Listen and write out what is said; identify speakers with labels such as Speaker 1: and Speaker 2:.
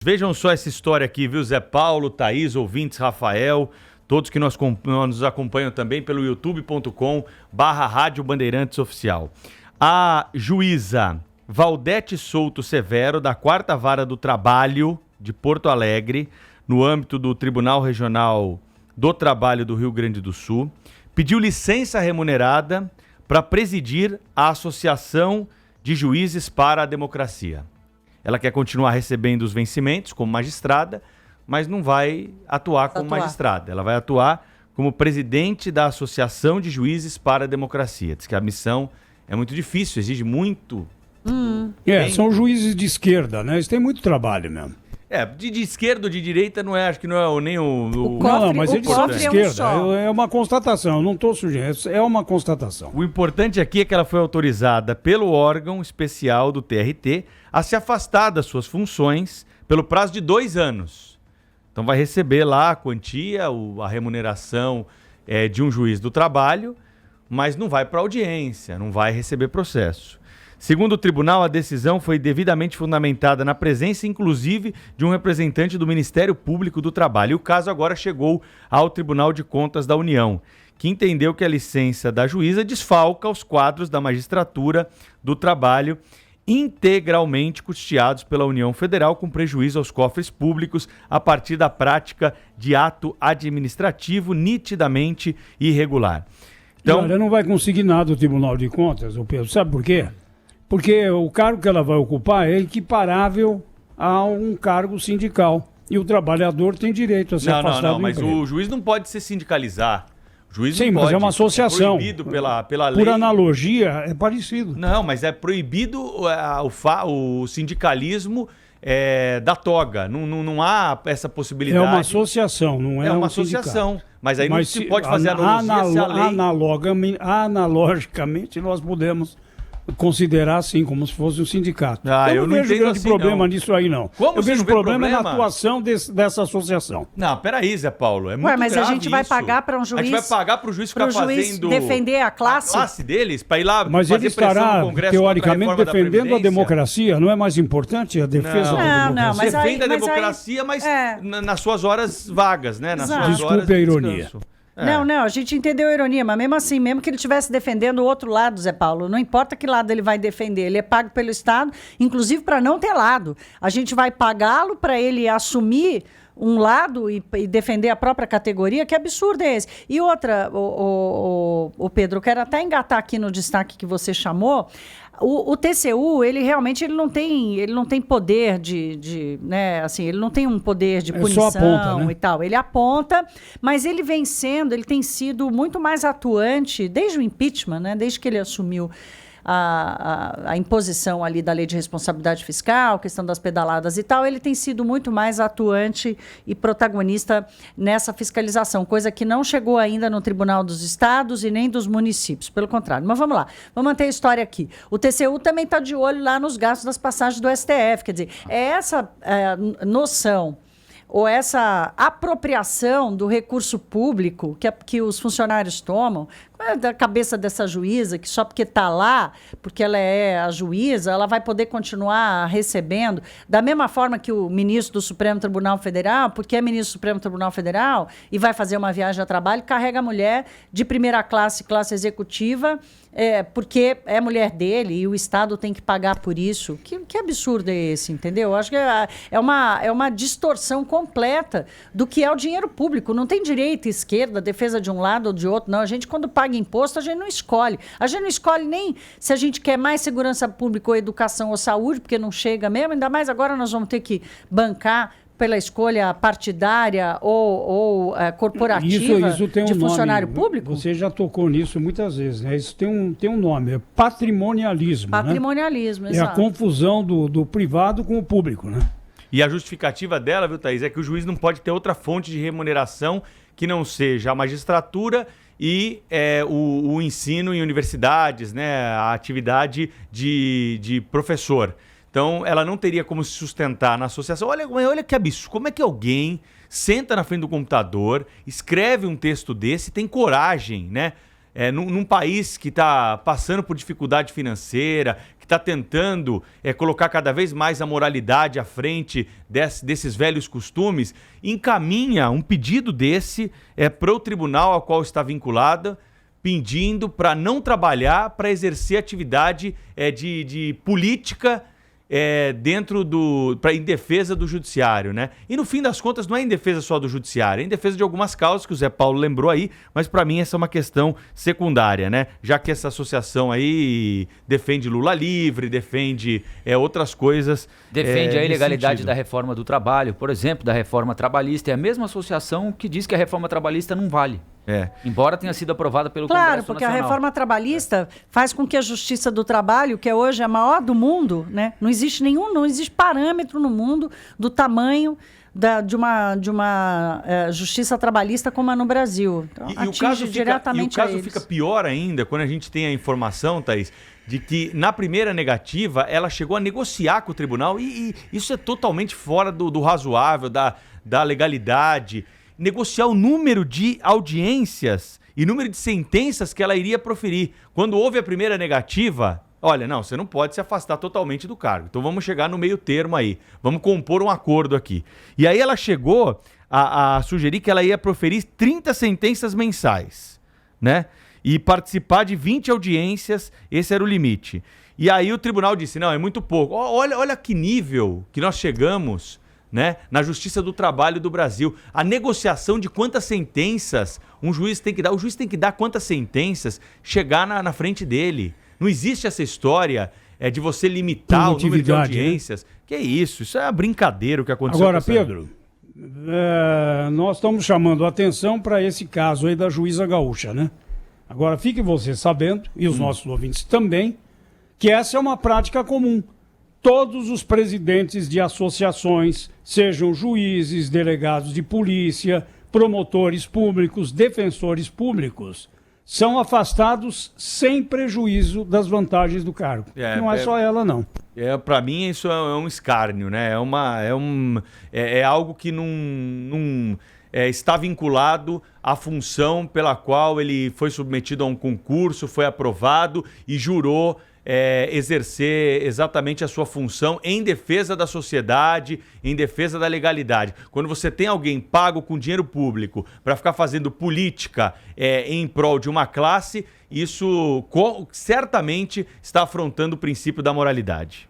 Speaker 1: Vejam só essa história aqui, viu? Zé Paulo, Thaís, ouvintes, Rafael, todos que nos acompanham também pelo youtube.com/Rádio Bandeirantes Oficial. A juíza Valdete Souto Severo, da 4ª Vara do Trabalho de Porto Alegre, no âmbito do Tribunal Regional do Trabalho do Rio Grande do Sul, pediu licença remunerada para presidir a Associação de Juízes para a Democracia. Ela quer continuar recebendo os vencimentos como magistrada, mas não vai atuar como magistrada. Ela vai atuar como presidente da Associação de Juízes para a Democracia. Diz que a missão é muito difícil, exige muito.
Speaker 2: São juízes de esquerda, né? Eles têm muito trabalho mesmo.
Speaker 1: De esquerda ou de direita não é, acho que não é nem o
Speaker 2: cofre, não, mas eles são de esquerda.
Speaker 1: É
Speaker 2: uma constatação, eu não estou sujeito, é uma constatação.
Speaker 1: O importante aqui é que ela foi autorizada pelo órgão especial do TRT a se afastar das suas funções pelo prazo de 2 anos. Então vai receber lá a quantia, a remuneração de um juiz do trabalho, mas não vai para audiência, não vai receber processo. Segundo o tribunal, a decisão foi devidamente fundamentada na presença, inclusive, de um representante do Ministério Público do Trabalho. E o caso agora chegou ao Tribunal de Contas da União, que entendeu que a licença da juíza desfalca os quadros da magistratura do trabalho, integralmente custeados pela União Federal, com prejuízo aos cofres públicos a partir da prática de ato administrativo nitidamente irregular.
Speaker 2: Então, ela não vai conseguir nada do Tribunal de Contas, Pedro. Sabe por quê? Porque o cargo que ela vai ocupar é equiparável a um cargo sindical. E o trabalhador tem direito a ser afastado do
Speaker 1: mas
Speaker 2: emprego.
Speaker 1: O juiz não pode ser sindicalizar. O juiz
Speaker 2: Sim,
Speaker 1: não
Speaker 2: mas
Speaker 1: pode.
Speaker 2: é uma associação.
Speaker 1: É proibido pela lei.
Speaker 2: Por analogia, é parecido.
Speaker 1: Não, mas é proibido o sindicalismo da toga. Não há essa possibilidade.
Speaker 2: É uma associação, não é uma
Speaker 1: associação.
Speaker 2: Sindicato.
Speaker 1: Mas aí não se pode fazer analogia se a lei...
Speaker 2: Analogicamente, nós podemos considerar assim, como se fosse um sindicato.
Speaker 1: Eu não
Speaker 2: vejo grande
Speaker 1: assim,
Speaker 2: problema
Speaker 1: não.
Speaker 2: nisso aí, não.
Speaker 1: Como
Speaker 2: eu vejo problema
Speaker 1: problema
Speaker 2: na atuação dessa associação.
Speaker 1: Não, peraí, Zé Paulo, é muito
Speaker 3: mas
Speaker 1: grave
Speaker 3: a gente vai
Speaker 1: isso.
Speaker 3: pagar para um juiz...
Speaker 1: A gente vai pagar para o juiz ficar fazendo...
Speaker 3: defender a classe
Speaker 1: deles, para ir lá
Speaker 2: mas
Speaker 1: fazer
Speaker 2: ele estará, teoricamente, defendendo a democracia. Não é mais importante a defesa da democracia?
Speaker 1: Não, mas defende a democracia, mas nas suas horas vagas, né? Nas suas horas de
Speaker 2: Desculpe a ironia.
Speaker 1: descanso.
Speaker 3: Não, a gente entendeu a ironia, mas mesmo assim, mesmo que ele estivesse defendendo o outro lado, Zé Paulo, não importa que lado ele vai defender, ele é pago pelo Estado, inclusive para não ter lado. A gente vai pagá-lo para ele assumir um lado e defender a própria categoria, que absurdo é esse? E outra, o Pedro, eu quero até engatar aqui no destaque que você chamou. O TCU, ele realmente não tem poder né, assim, ele não tem um poder de punição
Speaker 2: só aponta, né?
Speaker 3: E tal. Ele aponta, mas ele tem sido muito mais atuante desde o impeachment, né, desde que ele assumiu a imposição ali da lei de responsabilidade fiscal, questão das pedaladas e tal, ele tem sido muito mais atuante e protagonista nessa fiscalização, coisa que não chegou ainda no Tribunal dos Estados e nem dos municípios, pelo contrário. Mas vamos lá, vamos manter a história aqui. O TCU também está de olho lá nos gastos das passagens do STF, quer dizer, é essa noção ou essa apropriação do recurso público que os funcionários tomam, da cabeça dessa juíza, que só porque está lá, porque ela é a juíza, ela vai poder continuar recebendo, da mesma forma que o ministro do Supremo Tribunal Federal, porque é ministro do Supremo Tribunal Federal e vai fazer uma viagem a trabalho, carrega a mulher de primeira classe, classe executiva, porque é mulher dele e o Estado tem que pagar por isso. Que absurdo é esse, entendeu? Acho que é uma distorção completa do que é o dinheiro público. Não tem direita, esquerda, defesa de um lado ou de outro, não. A gente, quando paga imposto, a gente não escolhe. A gente não escolhe nem se a gente quer mais segurança pública ou educação ou saúde, porque não chega mesmo, ainda mais agora nós vamos ter que bancar pela escolha partidária ou corporativa
Speaker 2: isso tem
Speaker 3: de
Speaker 2: um
Speaker 3: funcionário
Speaker 2: nome,
Speaker 3: público?
Speaker 2: Você já tocou nisso muitas vezes, né? Isso tem um nome, é patrimonialismo.
Speaker 3: Patrimonialismo,
Speaker 2: né?
Speaker 3: exato.
Speaker 2: É a confusão do privado com o público, né?
Speaker 1: E a justificativa dela, viu, Thaís, é que o juiz não pode ter outra fonte de remuneração que não seja a magistratura e o ensino em universidades, né, a atividade de professor. Então, ela não teria como se sustentar na associação. Olha que absurdo. Como é que alguém senta na frente do computador, escreve um texto desse, tem coragem, né, num país que está passando por dificuldade financeira, que está tentando colocar cada vez mais a moralidade à frente desses velhos costumes, encaminha um pedido desse para o tribunal ao qual está vinculada, pedindo para não trabalhar, para exercer atividade de política em defesa do judiciário, né? E no fim das contas não é em defesa só do judiciário, é em defesa de algumas causas que o Zé Paulo lembrou aí, mas para mim essa é uma questão secundária, né? Já que essa associação aí defende Lula livre, defende outras coisas.
Speaker 4: Defende a ilegalidade da reforma do trabalho, por exemplo, da reforma trabalhista. É a mesma associação que diz que a reforma trabalhista não vale. Embora tenha sido aprovada pelo Congresso Nacional.
Speaker 3: Claro, porque a reforma trabalhista faz com que a Justiça do Trabalho, que hoje é a maior do mundo, né? Não existe parâmetro no mundo do tamanho de uma justiça trabalhista como a no Brasil. Então,
Speaker 1: o caso
Speaker 3: diretamente
Speaker 1: a eles. Fica pior ainda quando a gente tem a informação, Thaís, de que na primeira negativa ela chegou a negociar com o tribunal e isso é totalmente fora do razoável, da legalidade. Negociar o número de audiências e número de sentenças que ela iria proferir. Quando houve a primeira negativa, olha, não, você não pode se afastar totalmente do cargo. Então vamos chegar no meio termo aí. Vamos compor um acordo aqui. E aí ela chegou a sugerir que ela ia proferir 30 sentenças mensais, né? E participar de 20 audiências, esse era o limite. E aí o tribunal disse, não, é muito pouco. Olha que nível que nós chegamos, né, na Justiça do Trabalho do Brasil. A negociação de quantas sentenças um juiz tem que dar. O juiz tem que dar quantas sentenças chegar na frente dele. Não existe essa história de você limitar o número de audiências. Né? Que é isso? Isso é uma brincadeira o que aconteceu.
Speaker 2: Agora, Pedro, nós estamos chamando a atenção para esse caso aí da juíza gaúcha, né? Agora, fique você sabendo, e os nossos ouvintes também, que essa é uma prática comum. Todos os presidentes de associações, sejam juízes, delegados de polícia, promotores públicos, defensores públicos, são afastados sem prejuízo das vantagens do cargo. Não é só ela, não.
Speaker 1: Para mim, isso é um escárnio, né? É algo que não está vinculado à função pela qual ele foi submetido a um concurso, foi aprovado e jurou exercer exatamente a sua função em defesa da sociedade, em defesa da legalidade. Quando você tem alguém pago com dinheiro público para ficar fazendo política em prol de uma classe, isso certamente está afrontando o princípio da moralidade.